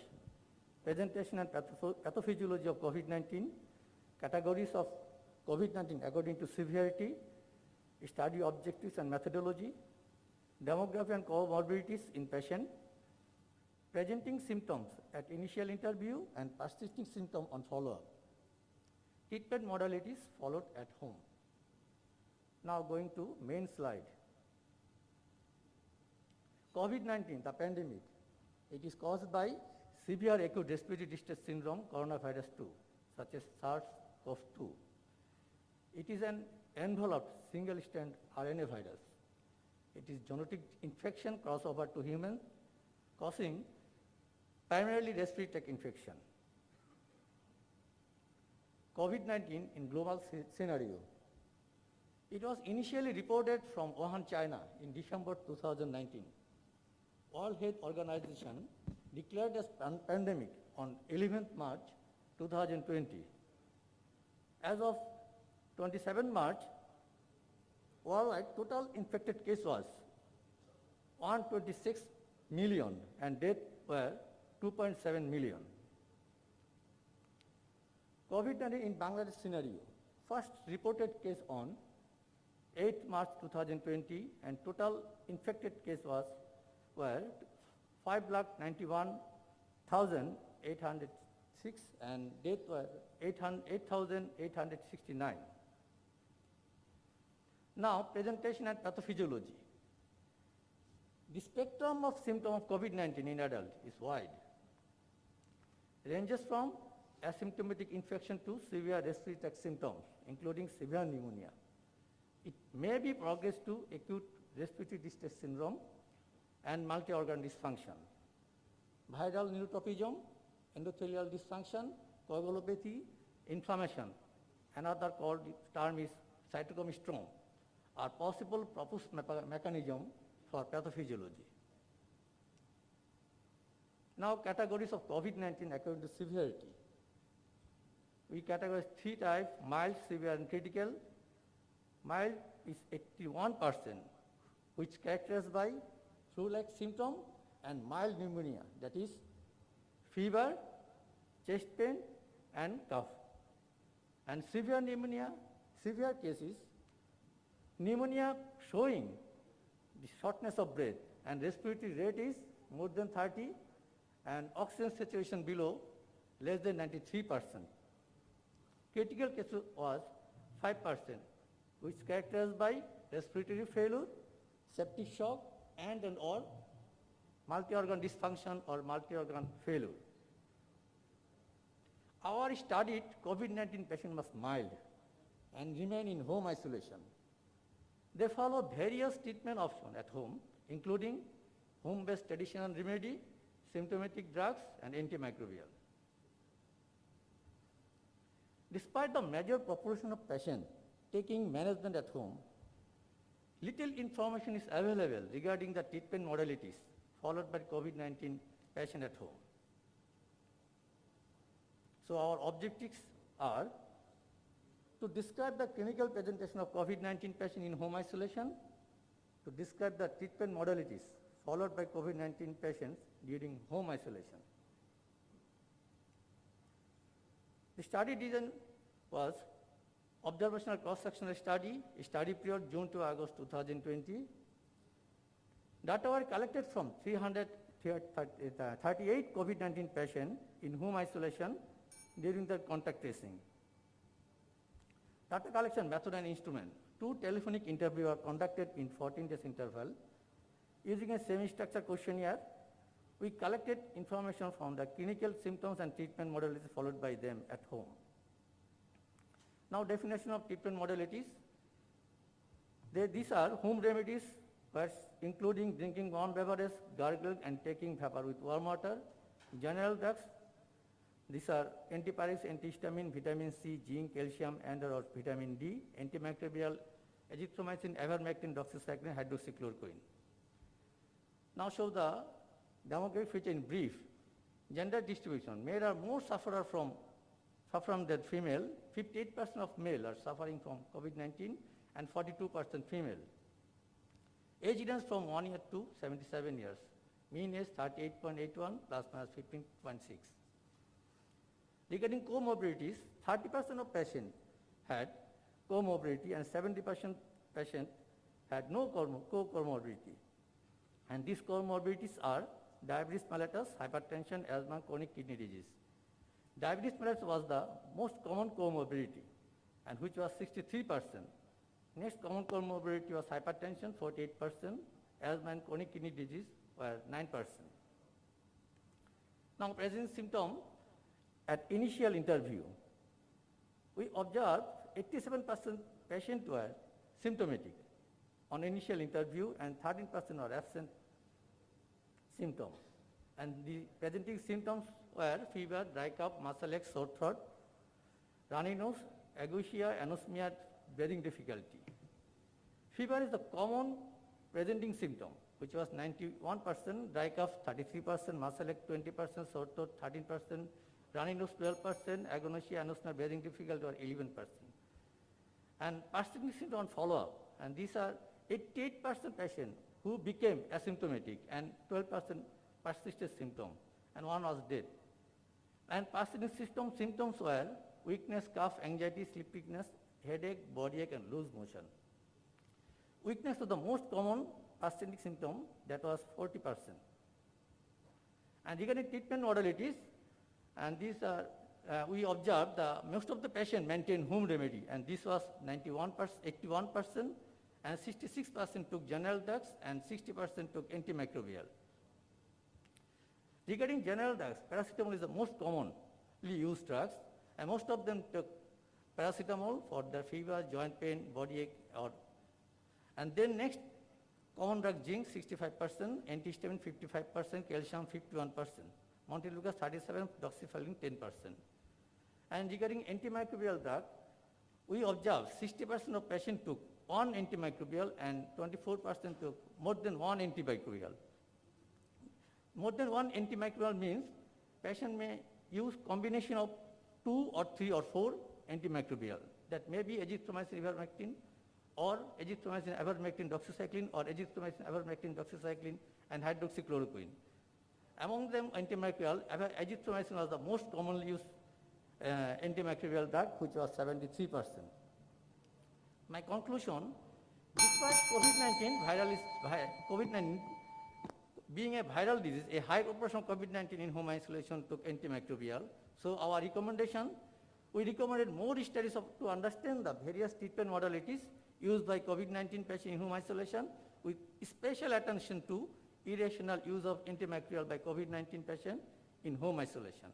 presentation and pathophysiology of COVID-19, categories of COVID-19 according to severity, study objectives and methodology, demography and comorbidities in patient, presenting symptoms at initial interview and persisting symptom on follow-up. Treatment modalities followed at home. Now going to main slide. COVID-19, the pandemic, it is caused by severe acute respiratory distress syndrome, coronavirus 2, such as SARS-CoV-2. It is an enveloped single-strand RNA virus. It is genetic infection crossover to human, causing primarily respiratory tract infection. COVID-19 in global scenario. It was initially reported from Wuhan, China in December 2019. World Health Organization declared as pandemic on 11th March 2020. As of 27 March, worldwide total infected case was 126 million and deaths were 2.7 million. COVID-19 in Bangladesh scenario. First reported case on 8 March 2020 and total infected case were 591,806 and death were 8,869. Now presentation and pathophysiology. The spectrum of symptoms of COVID-19 in adult is wide. Ranges from asymptomatic infection to severe respiratory tract symptoms, including severe pneumonia. It may be progressed to acute respiratory distress syndrome and multi-organ dysfunction. Viral neurotropism, endothelial dysfunction, coagulopathy, inflammation, another called term is cytokine storm, are possible proposed mechanism for pathophysiology. Now categories of COVID-19 according to severity. We categorize 3 types, mild, severe and critical. Mild is 81%, which characterized by flu-like symptom and mild pneumonia, that is fever, chest pain and cough. And severe pneumonia, severe cases, pneumonia showing the shortness of breath and respiratory rate is more than 30 and oxygen saturation below less than 93%. Critical case was 5%, which characterized by respiratory failure, septic shock and or multi-organ dysfunction or multi-organ failure. Our studied COVID-19 patient was mild and remain in home isolation. They follow various treatment options at home, including home-based traditional remedy, symptomatic drugs, and antimicrobial. Despite the major proportion of patients taking management at home, little information is available regarding the treatment modalities followed by COVID-19 patient at home. So our objectives are to describe the clinical presentation of COVID-19 patient in home isolation, to describe the treatment modalities followed by COVID-19 patients during home isolation. The study design was observational cross-sectional study period June to August 2020. Data were collected from 338 COVID-19 patients in home isolation during their contact tracing. Data collection method and instrument. 2 telephonic interviews were conducted in 14 days interval. Using a semi-structured questionnaire, we collected information from the clinical symptoms and treatment modalities followed by them at home. Now, definition of treatment modalities. These are home remedies, including drinking warm beverages, gargling and taking vapor with warm water. General drugs, these are antipyretics, antihistamine, vitamin C, zinc, calcium, and/or vitamin D, antimicrobial, azithromycin, ivermectin, doxycycline, hydroxychloroquine. Now show the demographic feature in brief. Gender distribution. Male are more sufferer from than female. 58% of male are suffering from COVID-19 and 42% female. Age range from 1 year to 77 years. Mean age 38.81 plus minus 15.6. Regarding comorbidities, 30% of patients had comorbidity and 70% patients had no comorbidity. And these comorbidities are diabetes mellitus, hypertension, asthma, chronic kidney disease. Diabetes mellitus was the most common comorbidity, and which was 63%. Next common comorbidity was hypertension, 48%, asthma and chronic kidney disease were 9%. Now, present symptom at initial interview, we observed 87% patients were symptomatic on initial interview and 13% were absent symptoms. And the presenting symptoms were fever, dry cough, muscle ache, sore throat, runny nose, ageusia, anosmia, breathing difficulty. Fever is the common presenting symptom, which was 91%, dry cough 33%, muscle ache 20%, sore throat 13%, runny nose 12%, ageusia, anosmia, breathing difficulty were 11%. And persisting symptom follow-up, and these are 88% patients who became asymptomatic and 12% persisted symptom, and one was dead. And persisting symptoms were weakness, cough, anxiety, sleepiness, headache, body ache, and loose motion. Weakness was the most common persisting symptom, that was 40%. And regarding treatment modalities, and these are, we observed most of the patients maintained home remedy, and this was 81%, and 66% took general drugs, and 60% took antimicrobial. Regarding general drugs, paracetamol is the most commonly used drugs, and most of them took paracetamol for their fever, joint pain, body ache, and then next common drug zinc 65%, antihistamine 55%, calcium 51%, Montelukast 37%, doxycycline 10%. And regarding antimicrobial drug, we observed 60% of patients took one antimicrobial and 24% took more than one antimicrobial. More than one antimicrobial means patient may use combination of 2 or 3 or 4 antimicrobial. That may be azithromycin, ivermectin, or azithromycin, ivermectin, doxycycline, or azithromycin, ivermectin, doxycycline, and hydroxychloroquine. Among them, antimicrobial, azithromycin was the most commonly used antimicrobial drug, which was 73%. My conclusion, despite COVID-19 being a viral disease, a high proportion of COVID-19 in home isolation took antimicrobial. So our recommendation, we recommended more studies to understand the various treatment modalities used by COVID-19 patients in home isolation, with special attention to irrational use of antimicrobial by COVID-19 patients in home isolation.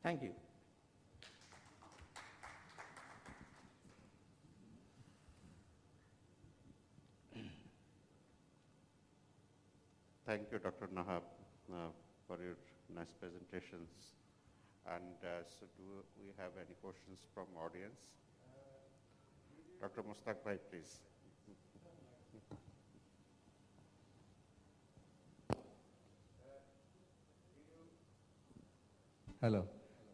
Thank you. Thank you, Dr. Nahab, for your nice presentations. And so do we have any questions from audience? Dr. Mustaq Bhai, please. Hello.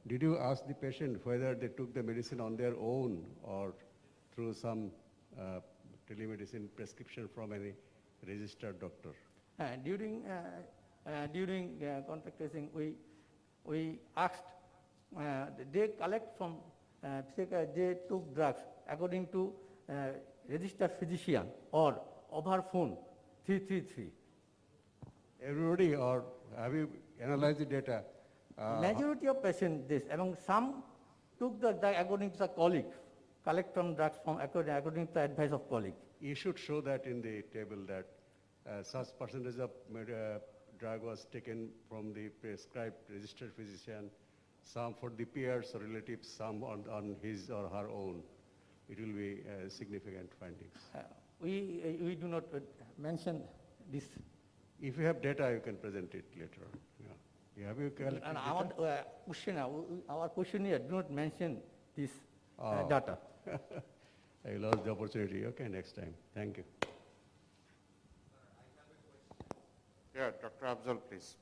Did you ask the patient whether they took the medicine on their own or through some telemedicine prescription from any registered doctor? During contact tracing, we asked, they collect from, they took drugs according to registered physician or over phone 333. Everybody, or have you analyzed the data? Majority of patients, this, among some took the drug according to the colleague collect from drugs from according to the advice of colleague. You should show that in the table that such percentage of drug was taken from the prescribed registered physician, some for the peers or relatives, some on his or her own. It will be significant findings. We do not mention this. If you have data, you can present it later on. Yeah. You have your collected And data? our questionnaire do not mention this Oh. data. I lost the opportunity. Okay, next time. Thank you. Yeah, Dr. Afzal, please.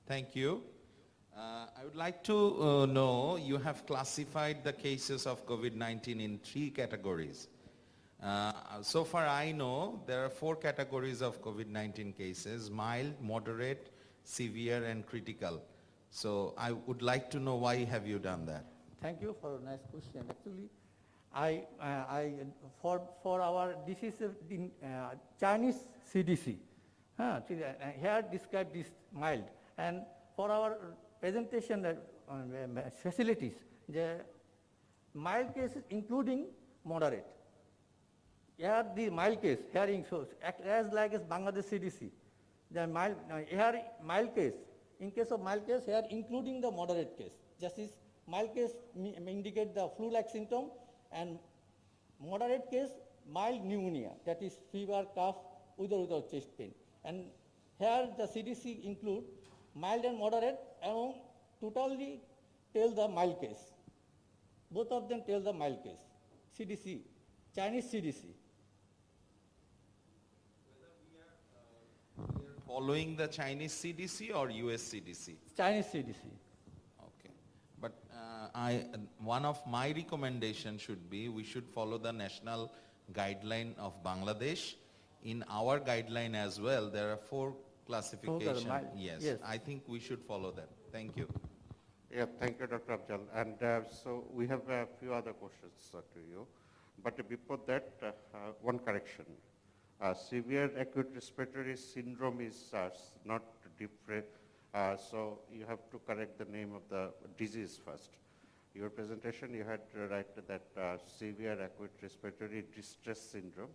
Thank you. I would like to know, you have classified the cases of COVID-19 in 3 categories. So far I know there are 4 categories of COVID-19 cases: mild, moderate, severe, and critical. So I would like to know why have you done that? Thank you for a nice question. Actually, for our, this is in Chinese CDC. Here describe this mild, and for our presentation facilities, the mild cases including moderate. Here the mild case, here shows as like as Bangladesh CDC. The mild, here mild case, in case of mild case, here including the moderate case. Just as mild case indicate the flu-like symptom, and moderate case, mild pneumonia, that is fever, cough, with or without chest pain. And here the CDC include mild and moderate, and totally tell the mild case. Both of them tell the mild case. CDC, Chinese CDC. Following the Chinese CDC or US CDC? Chinese CDC. Okay. But one of my recommendations should be we should follow the national guideline of Bangladesh. In our guideline as well, there are 4 classifications. Yes, I think we should follow that. Thank you. Yeah, thank you, Dr. Afzal. And so we have a few other questions to you. But before that, one correction. Severe acute respiratory syndrome is not different. So you have to correct the name of the disease first. Your presentation, you had to write that severe acute respiratory distress syndrome.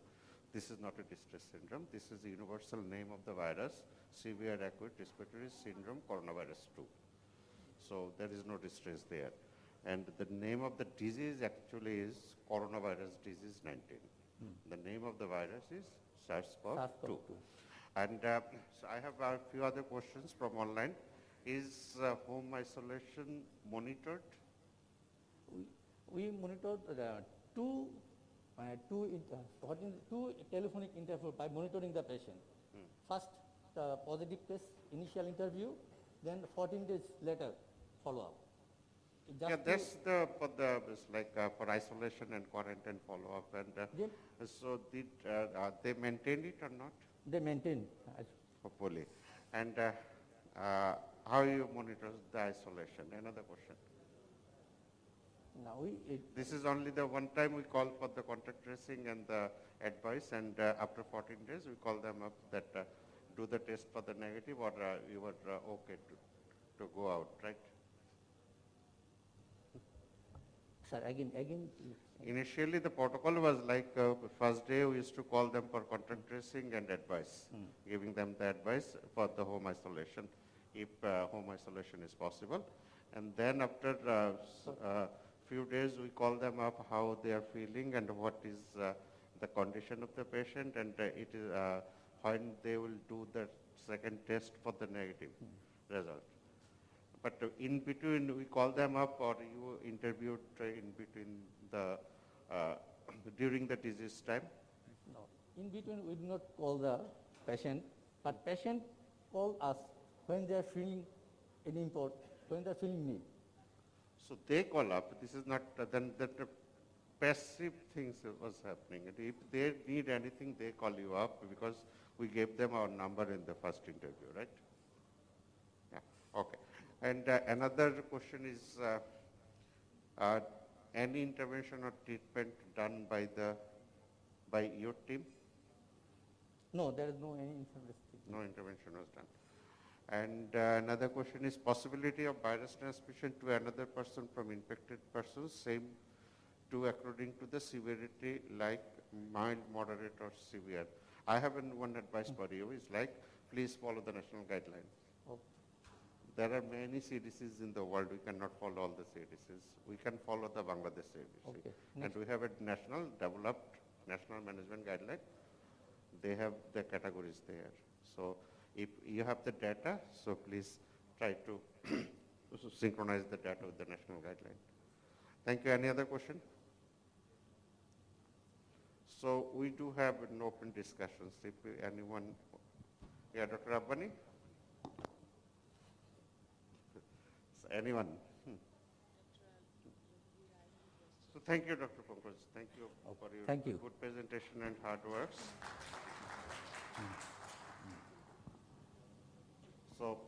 This is not a distress syndrome. This is the universal name of the virus, severe acute respiratory syndrome coronavirus 2. So there is no distress there. And the name of the disease actually is coronavirus disease 19. The name of the virus is SARS-CoV-2. And so I have a few other questions from online. Is home isolation monitored? We monitored two telephonic interviews by monitoring the patient. First, the positive test, initial interview, then 14 days later, follow-up. Yeah, that's for isolation and quarantine follow-up. And so did they maintain it or not? They maintain. Hopefully. And how you monitor the isolation? Another question. Now this is only the one time we call for the contact tracing and the advice, and after 14 days we call them up that do the test for the negative, or you were okay to go out, right? Sir, again. Initially the protocol was like first day we used to call them for contact tracing and advice, giving them the advice for the home isolation, if home isolation is possible. And then after few days we call them up how they are feeling and what is the condition of the patient, and it is when they will do the second test for the negative result. But in between we call them up, or you interviewed in between the during the disease time? No. In between we do not call the patient, but patient call us when they are feeling any import, when they are feeling need. So they call up. This is not then that passive things was happening. And if they need anything, they call you up because we gave them our number in the first interview, right? Yeah. Okay. And another question is any intervention or treatment done by your team? No, there is no any intervention. No intervention was done. And another question is possibility of virus transmission to another person from infected persons, same to according to the severity, like mild, moderate, or severe. I have one advice for you, is like, please follow the national guideline. Oh. There are many CDCs in the world. We cannot follow all the CDCs. We can follow the Bangladesh CDC. Okay. And we have a developed national management guideline. They have the categories there. So if you have the data, so please try to synchronize the data with the national guideline. Thank you. Any other question? So we do have an open discussions. If anyone, yeah, Dr. Abbani? Anyone? So thank you, Dr. Pankaj. Thank you for your Thank you. good presentation and hard works. So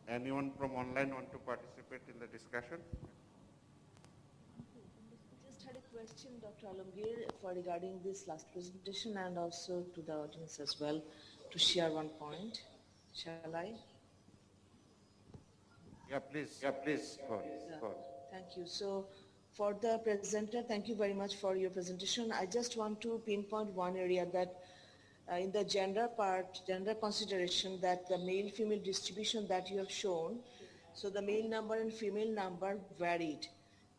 anyone from online want to participate in the discussion? Just had a question, Dr. Alamgir, for regarding this last presentation and also to the audience as well, to share one point. Shall I? Yeah, please. Yeah, please. Go on. Yeah. Go on. Thank you. So for the presenter, thank you very much for your presentation. I just want to pinpoint one area that in the gender part, gender consideration, that the male-female distribution that you have shown, so the male number and female number varied.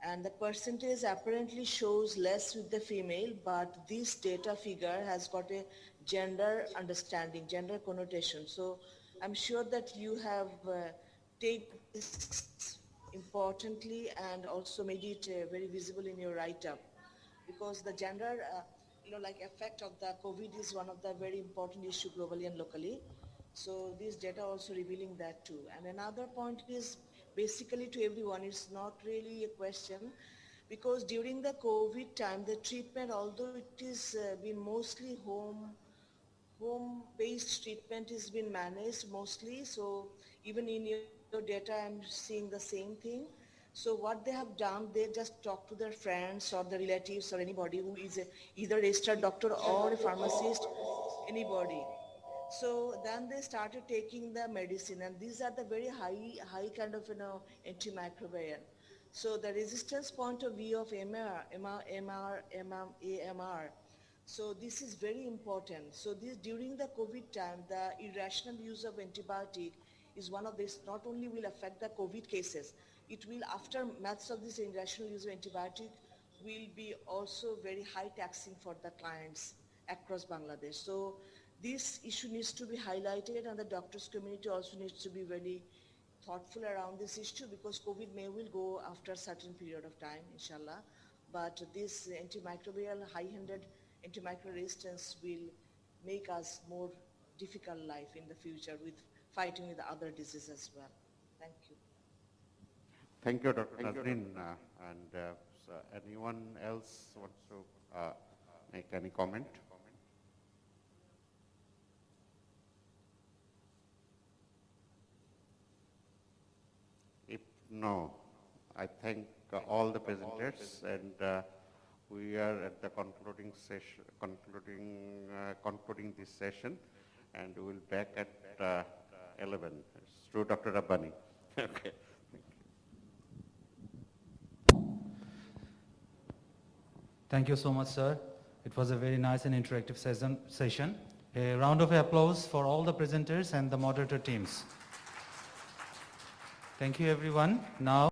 And the percentage apparently shows less with the female, but this data figure has got a gender understanding, gender connotation. So I'm sure that you have taken this importantly and also made it very visible in your write-up, because the gender effect of the COVID is one of the very important issue globally and locally. So this data also revealing that too. And another point is basically to everyone, it's not really a question, because during the COVID time, the treatment, although it is been mostly home-based treatment is been managed mostly. So even in your data, I'm seeing the same thing. So what they have done, they just talk to their friends or the relatives or anybody who is either a registered doctor or a pharmacist, anybody. So then they started taking the medicine, and these are the very high kind of antimicrobial. So the resistance point of view of AMR, so this is very important. So this during the COVID time, the irrational use of antibiotic is one of this. Not only will affect the COVID cases, it will, after months of this irrational use of antibiotic, will be also very high taxing for the clients across Bangladesh. So this issue needs to be highlighted, and the doctors community also needs to be very thoughtful around this issue, because COVID will go after a certain period of time, inshallah. But this antimicrobial, high-handed antimicrobial resistance will make us more difficult life in the future with fighting with other diseases as well. Thank you. Thank you, Dr. Nazreen. So anyone else wants to make any comment? If no, I thank all the presenters, and we are at the concluding session, concluding this session, and we will back at 11. It's true, Dr. Rabbani. Okay. Thank you so much, sir. It was a very nice and interactive session. A round of applause for all the presenters and the moderator teams. Thank you, everyone. Now.